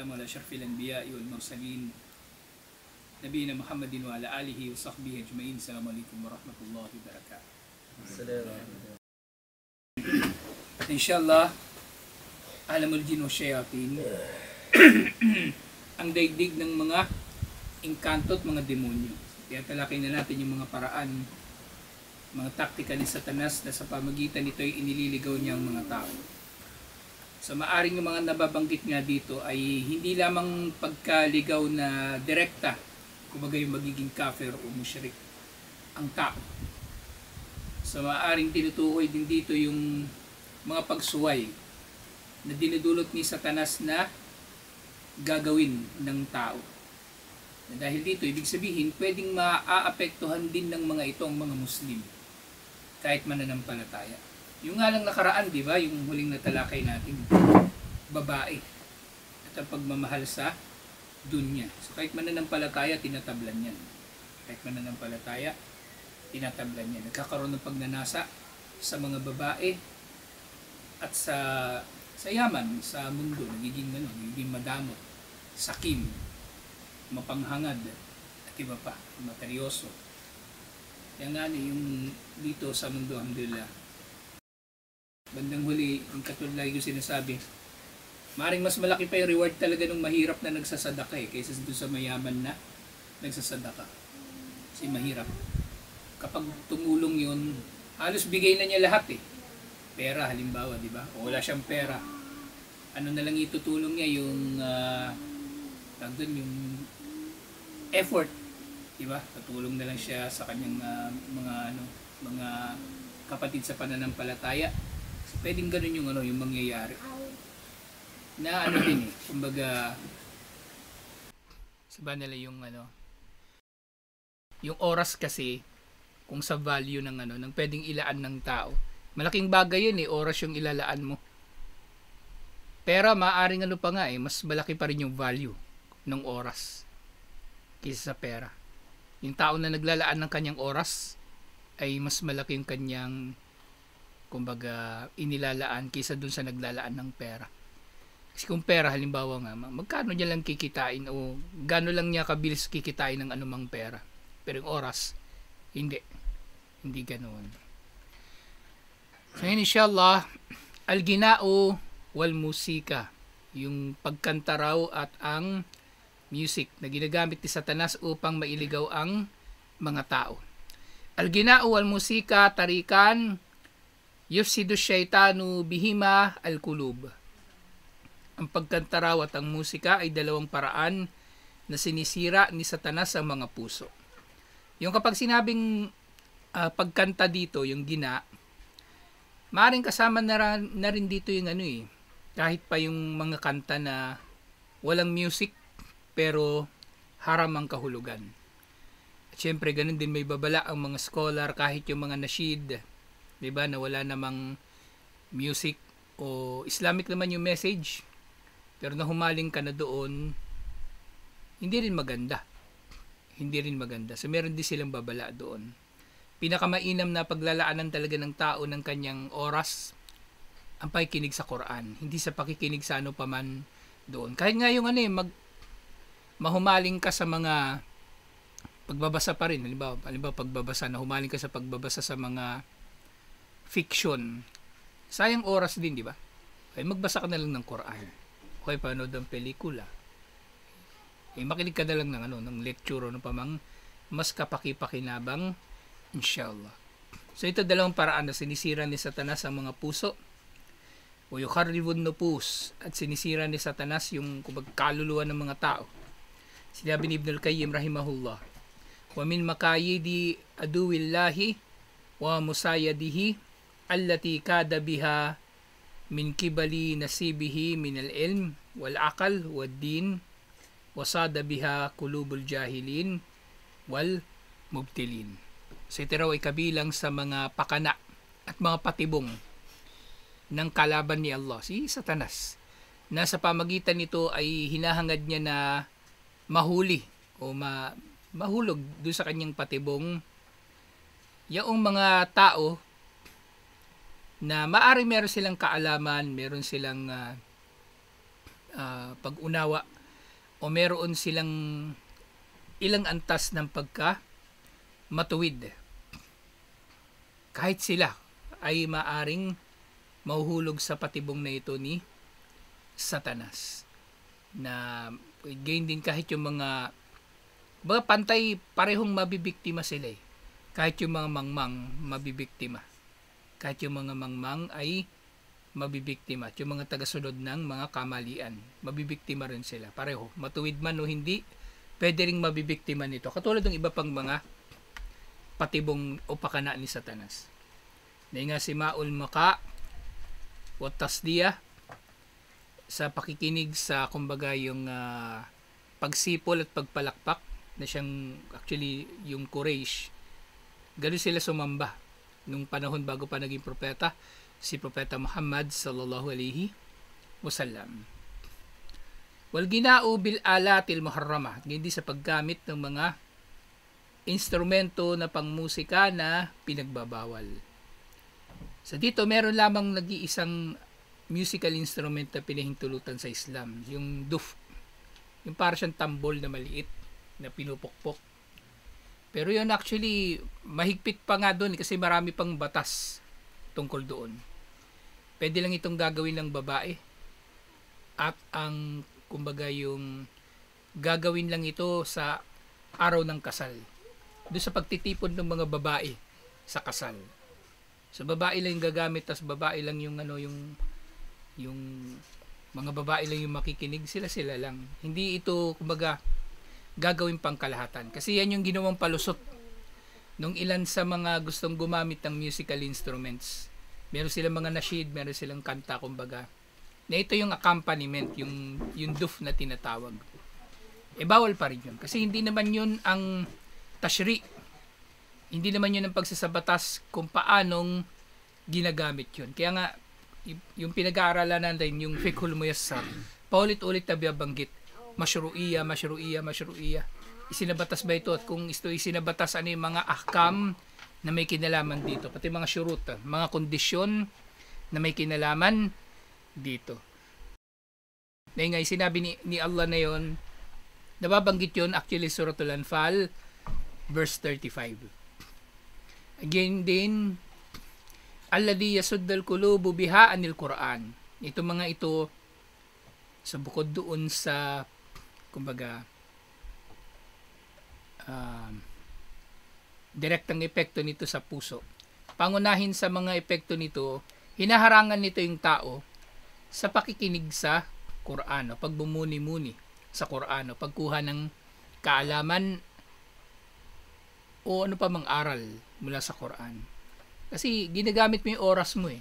والسلام على أشرف الأنبياء والمرسلين نبينا محمد وعلى آله وصحبه أجمعين. السلام عليكم ورحمة الله وبركاته. إن شاء الله alamul jin wa shayatin ang daigdig ng mga engkanto at mga demonyo. Kaya talakay na natin yung mga paraan, mga taktika ni Satanas na sa pamagitan nito ay inililigaw niya ang mga tao. So maaring yung mga nababanggit nga dito ay hindi lamang pagkaligaw na direkta, kumbaga yung magiging kafir o musyrik ang tao. So maaring tinutukoy din dito yung mga pagsuway na dinudulot ni Satanas na gagawin ng tao. Dahil dito, ibig sabihin, pwedeng maaapektuhan din ng mga itong mga Muslim, kahit mananampalataya. Yung nga lang nakaraan, di ba, yung huling natalakay natin, babae, at ang pagmamahal sa dunya. So kahit mananampalataya, tinatablan yan. Kahit mananampalataya, tinatablan yan. Nagkakaroon ng pagnanasa sa mga babae at sa yaman, sa mundo, nagiging madamot, sakim, mapanghangad, at iba pa, materyoso. Yan nga yung dito sa mundo, alhamdulillah. Bandang huli, yung katulad lagi ko sinasabi, maring mas malaki pa yung reward talaga ng mahirap na nagsasadaka kaysa doon sa mayaman na nagsasadaka. Kasi mahirap. Kapag tumulong yun, halos bigay na niya lahat Pera, halimbawa, di ba? O wala siyang pera. Ano na lang itutulong niya yung yung effort, di ba? Tutulong na lang siya sa kanyang mga kapatid sa pananampalataya. So, pwedeng ganun yung mangyayari. Na din kumbaga sabi nila yung oras kasi kung sa value ng pwedeng ilaan ng tao. Malaking bagay yun oras yung ilalaan mo. Pero maaaring pa nga mas malaki pa rin yung value ng oras kaysa sa pera. Yung tao na naglalaan ng kanyang oras ay mas malaki yung kanyang kumbaga inilalaan kaysa dun sa naglalaan ng pera. Kasi kung pera halimbawa nga, magkano niya lang kikitain o gaano lang niya kabilis kikitain ng anumang pera. Pero yung oras, hindi ganoon. So yun, inshallah, al-ginao wal musika, yung pagkanta raw at ang music na ginagamit ni Satanas upang mailigaw ang mga tao. Al-ginao wal musika tarikan yufsidu syaitanu bihima al-kulub. Ang pagkanta raw at ang musika ay dalawang paraan na sinisira ni Satanas ang mga puso. Yung kapag sinabing pagkanta dito, yung gina, maaaring kasama na rin dito yung kahit pa yung mga kanta na walang music pero haram ang kahulugan. At syempre ganun din may babala ang mga scholar kahit yung mga nasyid, 'di ba, na wala namang music o Islamic naman yung message. Pero nahumaling ka na doon, hindi rin maganda. So meron din silang babala doon. Pinakamainam na paglalaanan talaga ng tao ng kanyang oras ang pakikinig sa Quran, hindi sa pakikinig sa ano paman doon. Kahit nga yung mahumaling ka sa mga pagbabasa pa rin, halimbawa pagbabasa, na humaling ka sa pagbabasa sa mga fiction, sayang oras din, di ba? Ay magbasa ka na lang ng Quran, okay, panood ng pelikula, makinig ka na lang ng lecture o pamang mas kapaki-pakinabang, inshallah. So ito dalawang paraan na sinisira ni Satanas ang mga puso o yukharribun nufus, at sinisira ni Satanas yung kaluluwa ng mga tao. Sinabi ni Ibn al-Qayyim rahimahullah, wa min makayidi aduwillahi wa musayadihi allati kada biha min kibali nasibihi min al-ilm wal aqal wad din wasada biha kulubul jahilin wal mubtilin. So ito raw ay kabilang sa mga pakana at mga patibong ng kalaban ni Allah, si Satanas, na sa pamagitan nito ay hinahangad niya na mahuli o mahulog doon sa kanyang patibong yung mga tao na maaari meron silang kaalaman, meron silang pag-unawa o meron silang ilang antas ng pagka matuwid. Kahit sila ay maaring mahuhulog sa patibong na ito ni Satanas. Na gain din kahit yung mga pantay, parehong mabibiktima sila eh. Kahit yung mga mangmang mabibiktima. Kahit yung mga mangmang ay mabibiktima. At yung mga tagasunod ng mga kamalian, mabibiktima rin sila. Pareho, matuwid man o hindi, pwede ring mabibiktima nito. Katulad ng iba pang mga patibong o pakana ni Satanas. Dahil nga si Ma'ul Maka o Tasdiya sa pakikinig sa kumbaga yung pagsipol at pagpalakpak na siyang actually yung Quraysh. Ganun sila sumamba nung panahon bago pa naging propeta si Propeta Muhammad sallallahu alaihi wasallam. Wal ginao bil alatil muharrama, hindi sa paggamit ng mga instrumento na pangmusika na pinagbabawal. So dito meron lamang nag-iisang musical instrument na pinahintulutan sa Islam, yung duf. Yung para siyang tambol na maliit na pinupukpok. Pero yun actually mahigpit pa nga doon kasi marami pang batas tungkol doon. Pwede lang itong gagawin ng babae at ang kumbaga yung gagawin lang ito sa araw ng kasal. Doon sa pagtitipon ng mga babae sa kasal. So babae lang yung gagamit, tas babae lang yung yung mga babae lang yung makikinig, sila lang. Hindi ito kumbaga gagawin pang kalahatan. Kasi yan yung ginawang palusot nung ilan sa mga gustong gumamit ng musical instruments. Meron silang mga nasheed, meron silang kanta kumbaga. Na ito yung accompaniment, yung duf na tinatawag. Eh bawal pa rin yun. Kasi hindi naman yun ang tashri. Hindi naman yun ang pagsasabatas kung paanong ginagamit yun. Kaya nga, yung pinag-aaralan natin, yung fiqhul muyassar, paulit-ulit na biyabanggit, masyru'iyya. Isinabatas ba ito? At kung ito isinabatas, ano yung mga ahkam na may kinalaman dito? Pati mga syurut, mga kondisyon na may kinalaman dito. Dahil nga, sinabi ni Allah na yun, nababanggit yun, actually, Suratul Anfal, verse 35. Again din, alladhi yasuddal qulubu biha anil Quran. Ito mga ito sa bukod doon sa kumbaga direktang epekto nito sa puso. Pangunahin sa mga epekto nito, hinaharangan nito yung tao sa pakikinig sa Quran, pagbumuni-muni sa Quran, pagkuha ng kaalaman o ano pa mang aral mula sa Quran. Kasi ginagamit mo yung oras mo eh.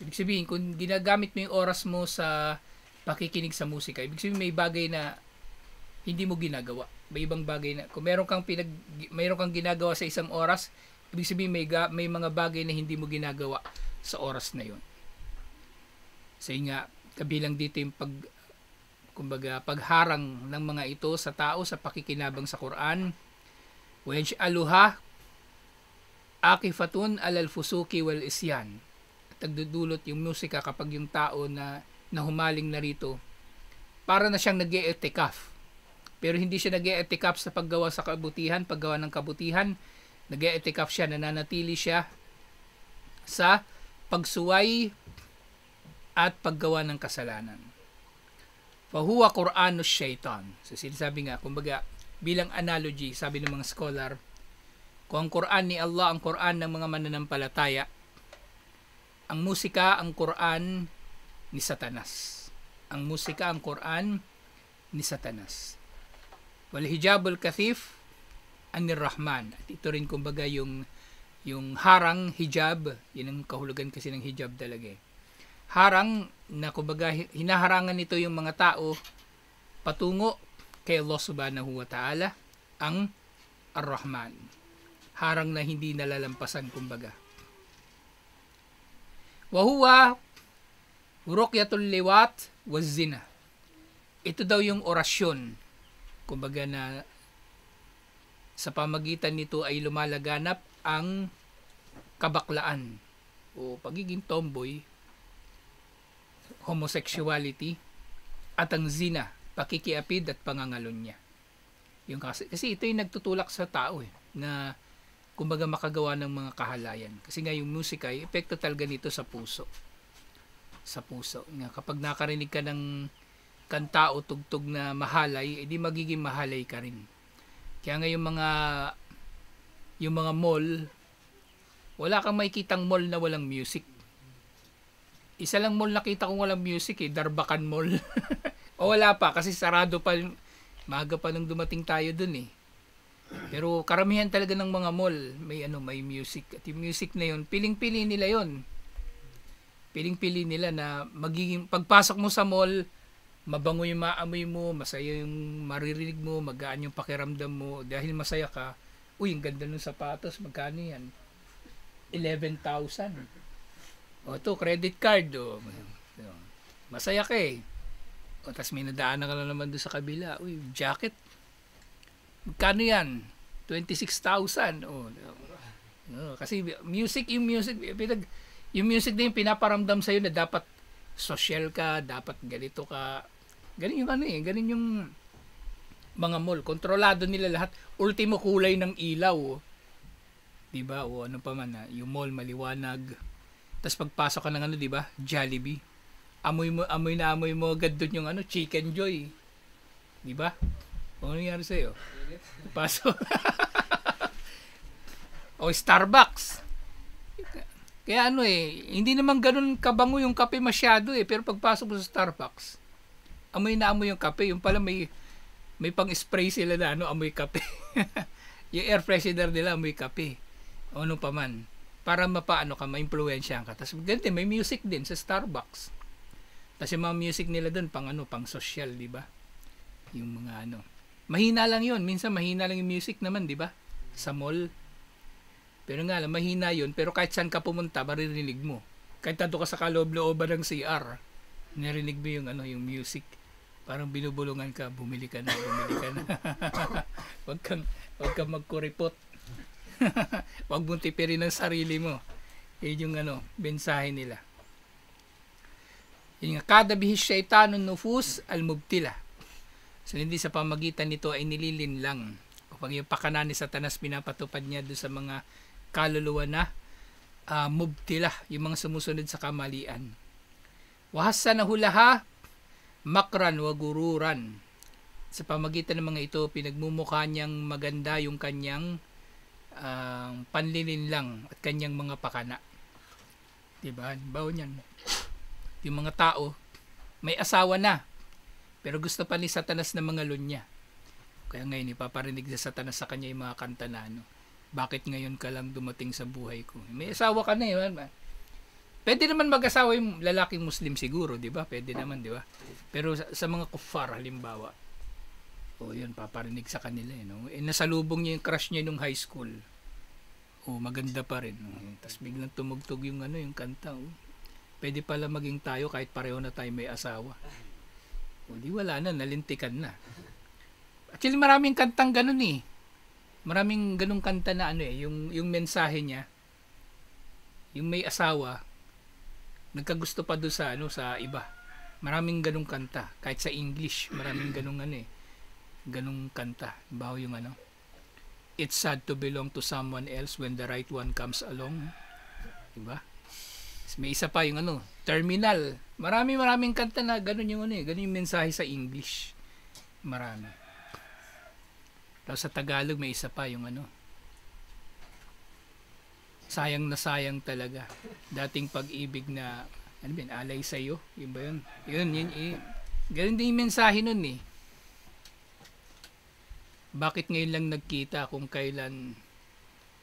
Ibig sabihin, kung ginagamit mo yung oras mo sa pakikinig sa musika, ibig sabihin may bagay na hindi mo ginagawa. May ibang bagay na, kung meron kang ginagawa sa isang oras, ibig sabihin may mga bagay na hindi mo ginagawa sa oras na yun. So yun nga, kabilang dito yung pagharang ng mga ito sa tao sa pakikinabang sa Quran. وَيَجْعَلُهَا akifatun alal fusuki wal isyan. At nagdudulot yung musika kapag yung tao na humaling na rito, para na siyang nag-i-i'tikaf. Pero hindi siya nag-i-i'tikaf sa paggawa ng kabutihan, nag-i-i'tikaf siya, nananatili siya sa pagsuway at paggawa ng kasalanan. Fahuwa Qur'anus Shaitan. So sinasabi nga, kumbaga, bilang analogy, sabi ng mga scholar, kung ang Quran ni Allah, ang Quran ng mga mananampalataya, ang musika, ang Quran ni Satanas. Ang musika, ang Quran ni Satanas. Wal hijabul kathif anir Rahman. At ito rin kumbaga yung harang hijab, yun ang kahulugan kasi ng hijab talaga eh. Harang na kumbaga hinaharangan nito yung mga tao patungo kay Allah subhanahu wa ta'ala, ang Ar-Rahman. Harang na hindi nalalampasan kumbaga. Wa huwa ruqyatul liwat waz zina. Ito daw yung orasyon kumbaga na sa pamagitan nito ay lumalaganap ang kabaklaan o pagiging tomboy, homosexuality at ang zina, pakikiapid at pangangalonya. Yung kasi ito yung nagtutulak sa tao na kumbaga makagawa ng mga kahalayan. Kasi nga yung musika ay epekto talaga nito sa puso. Sa puso. Nga kapag nakarinig ka ng kanta o tugtog na mahalay, edi magiging mahalay ka rin. Kaya nga yung mga mall, wala kang makikitang mall na walang music. Isa lang mall nakita kong walang music Darbacan Mall. O wala pa kasi sarado pa, maaga pa nung dumating tayo dun Pero karamihan talaga ng mga mall may music. At yung music na yun, piling-pili nila yun. Piling-pili nila na magiging pagpasok mo sa mall, mabango yung maamoy mo, masaya yung maririnig mo, magaan yung pakiramdam mo dahil masaya ka. Uy, ang ganda ng sapatos, magkano yan? 11,000. O to, credit card. Masaya ka O tas may nadaanan ka na naman doon sa kabila. Uy, jacket. Magkano yan? 26,000. Kasi yung music na yung pinaparamdam sa'yo na dapat social ka, dapat ganito ka. Ganun yung ganun yung mga mall. Kontrolado nila lahat. Ultimo kulay ng ilaw. Diba? O ano pa man yung mall maliwanag. Tas pagpasok ka ng diba? Jollibee. Amoy mo agad doon yung Chicken Joy. Diba? Ano nangyari sa'yo? Pasok. O Starbucks. Kaya hindi naman ganun kabango yung kape masyado pero pagpasok mo sa Starbucks, amoy na amoy yung kape. Yung pala may pang-spray sila na amoy kape. Yung air freshener nila amoy kape. O ano pa man. Para ma-impluwensyahan ka. Tapos ganito, may music din sa Starbucks. Tapos yung mga music nila doon pang social, di ba? Yung mga mahina lang yun. Minsan mahina lang yung music naman, di ba? Sa mall. Pero nga lang, mahina yun. Pero kahit saan ka pumunta, maririnig mo. Kahit tato ka sa kaloob-looban ng CR, narinig mo yung music. Parang binubulungan ka, bumili ka na. Huwag kang magkuripot. Huwag mong tipirin ang sarili mo. Yun yung mensahe nila. Yun nga, kada bihis syaitanun nufus al-mubtila. So hindi sa pamagitan nito ay nililin lang. Kapag yung pakanan ni Satanas pinapatupad niya doon sa mga kaluluwa na mubtila, yung mga sumusunod sa kamalian. Wahasa na hulaha, makran wa gururan. Sa pamagitan ng mga ito, pinagmumukha niyang maganda yung kanyang panlilin lang at kanyang mga pakana. Diba? Bawo niyan. Yung mga tao, may asawa na, pero gusto pa ni Satanas ng mga lunya. Kaya ngayon, ipaparinig sa Satanas sa kanya yung mga kanta na bakit ngayon ka lang dumating sa buhay ko? May asawa ka na Pwede naman mag-asawa yung lalaking Muslim siguro, di ba? Pwede naman, di ba? Pero sa mga kuffar, halimbawa, yun, paparinig sa kanila. Nasalubong niya yung crush niya nung high school. Maganda pa rin. Tapos biglang tumugtog yung yung kanta. Pwede pala maging tayo kahit pareho na tayo may asawa. Di wala na, nalintikan na. Actually, maraming kantang ganun Maraming ganung kanta na yung mensahe niya, yung may asawa, nagkagusto pa doon sa iba. Maraming ganung kanta, kahit sa English, maraming ganung ganung kanta. Bawo yung it's sad to belong to someone else when the right one comes along. Diba? May isa pa yung terminal. Maraming kanta na ganun yung ganun yung mensahe sa English. Marami. Tapos sa Tagalog may isa pa yung sayang na sayang talaga. Dating pag-ibig na alay sa'yo. Yun ba yun? Yun. Ganun din yung mensahe nun Bakit ngayon lang nagkita kung kailan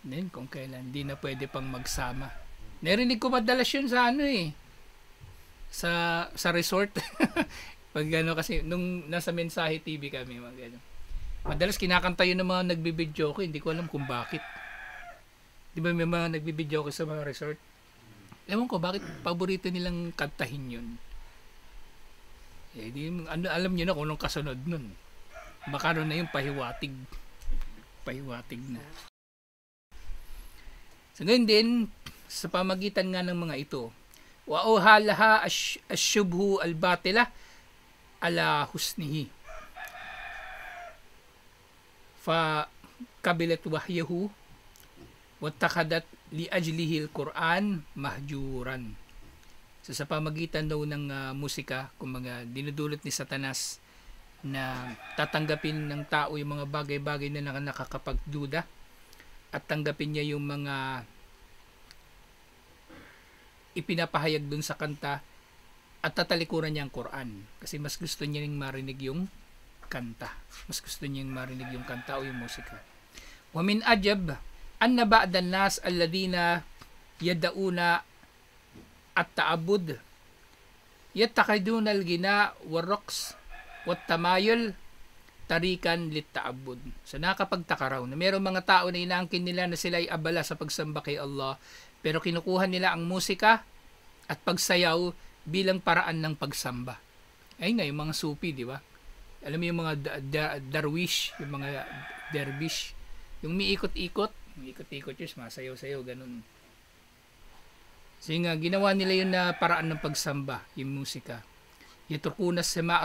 di na pwede pang magsama. Narinig ko madalas yun sa sa resort. Pag kasi nung nasa Mensahe TV kami madalas kinakanta yun ng mga nagbibidyo ko, hindi ko alam kung bakit. Di ba may mga nagbibidyo ko sa mga resort? Ewan ko bakit paborito nilang kantahin yun. Alam nyo na kung anong kasunod nun. Baka na yung pahiwatig na. So ngayon din, sa pamagitan nga ng mga ito, wa ohalaha asyubhu albatila ala husnihi fa kabilat wahyahu wattakhadat li ajlihi al-Quran mahjuran. So sa pamagitan daw ng musika, kumbaga dinudulot ni Satanas na tatanggapin ng tao yung mga bagay-bagay na nakakapagduda at tanggapin niya yung mga ipinapahayag dun sa kanta at tatalikuran niya ang Quran kasi mas gusto niya ring marinig yung kanta. Mas gusto niya marinig yung kanta o yung musika. Wa min ajab anna ba'da an-nas alladhina yad'una at-ta'abbud yattaqiduna al-ghina war-raqs wat-tamayul tarikan lit-ta'abbud. So nakapagtaka raw na mayroong mga tao na inaangkin nila na sila ay abala sa pagsamba kay Allah, pero kinukuha nila ang musika at pagsayaw bilang paraan ng pagsamba. Ayun nga yung mga sufi, di ba? Alam mo yung mga darwish, yung mga dervish, yung miikot-ikot yun, masayaw-sayaw, ganun. So yung ginawa nila yun na paraan ng pagsamba, yung musika. Yatrukuna sima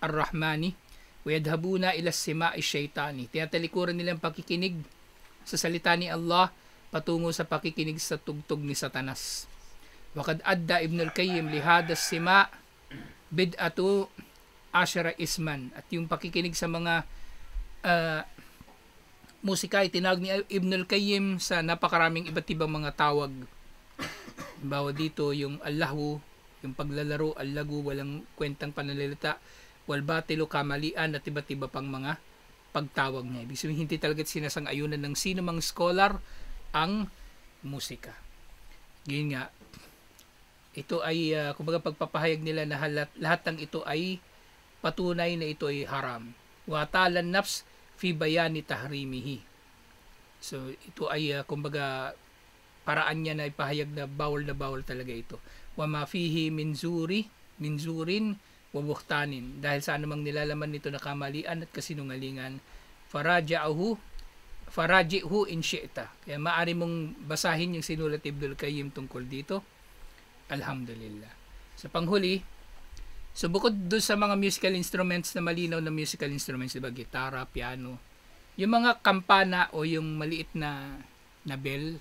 ar-Rahmani wa yadhabuna ila sima ash-shaytani. Tinatalikuran nila ang pakikinig sa salita ni Allah patungo sa pakikinig sa tugtog ni Satanas. Waqad adda Ibn al-Qayyim li hada sima bid'atu ashara isman. At yung pakikinig sa mga musika ay tinawag ni Ibn al-Qayyim sa napakaraming iba't ibang mga tawag. Halimbawa dito yung allahu, yung paglalaro, allagu, walang kwentang pananalita, walbatilu, kamalian, at iba't iba pang mga pagtawag niya. Ibig sabihin, hindi talaga sinasang-ayunan ng sino mang scholar ang musika. Ganyan nga, ito ay, kumbaga pagpapahayag nila na lahat ng ito ay patunay na ito ay haram. Wa talan nafs fi bayani tahrimihi. So ito ay kumbaga paraan niya na ipahayag na bawal talaga ito. Wa ma fihi min zurin wa buhtanin. Dahil sa anumang nilalaman nito na kamalian at kasinungalingan, faraji'hu in syi'ta. Kaya maaari mong basahin yung sinulat Ibnul Qayyim tungkol dito. Alhamdulillah. Sa panghuli, so bukod doon sa mga musical instruments na malinaw na musical instruments, diba, gitara, piano, yung mga kampana o yung maliit na bell,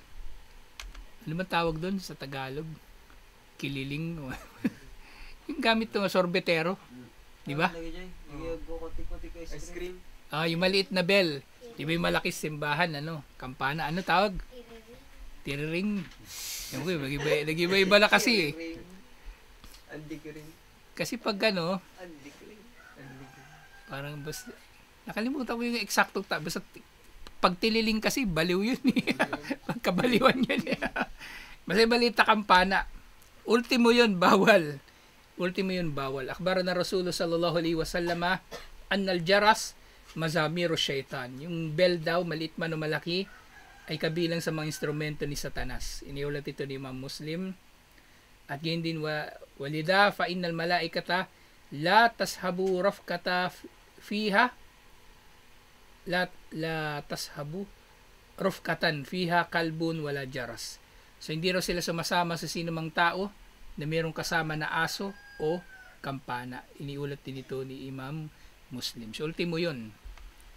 ano ba tawag doon sa Tagalog? Kililing. Yung gamit ng sorbetero, di ba? Ice cream. Yung maliit na bell. Di ba yung malaki simbahan, kampana, ano tawag? Tiriring. Nag-iba-iba na kasi eh. Kasi pag parang basta, nakalimutan ko yung eksaktong basta pag tililing kasi, baliw yun eh. Pagkabaliwan yun eh. Basta maliit na kampana. Ultimo yun, bawal. Akbar na Rasulullah sallallahu alaihi wasallam annal jaras mazamiru syaitan. Yung bell daw, maliit man o malaki, ay kabilang sa mga instrumento ni Satanas. Iniulat ito ni Imam Muslim. At yun din, walida fa innal malaikata la tashabu rafkata fiha la tashabu rufkatan fiha kalbun wala jaras. So hindi raw sila sumasama sa sinumang tao na mayroong kasama na aso o kampana. Iniulat din ito ni Imam Muslim. So ultimo yun.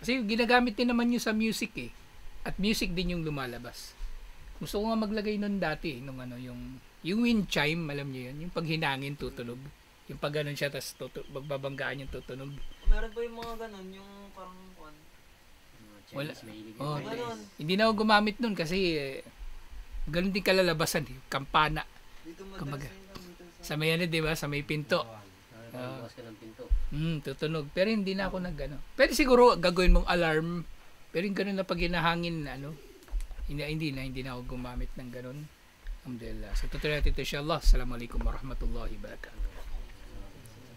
Kasi ginagamit din naman yun sa music eh. At music din yung lumalabas. Gusto ko nga maglagay nun dati nung yung wind chime, alam niyo yun, yung pag hinangin tutunog. Yung pag ganun siya tas magbabanggaan yung tutunog. Meron ba yung mga ganun, yung parang wala. Oh, hindi na ako gumamit nun kasi ganun din kalalabasan eh, kampana. Kumbaga, sa may di ba? Sa may pinto. Tutunog. Pero hindi na ako Pero siguro gagawin mong alarm. Pero yung ganun na pag hinahangin, hindi na ako gumamit ng ganun. Alhamdulillah. So tutuloy natin ito insyaAllah. Assalamualaikum warahmatullahi wabarakatuh.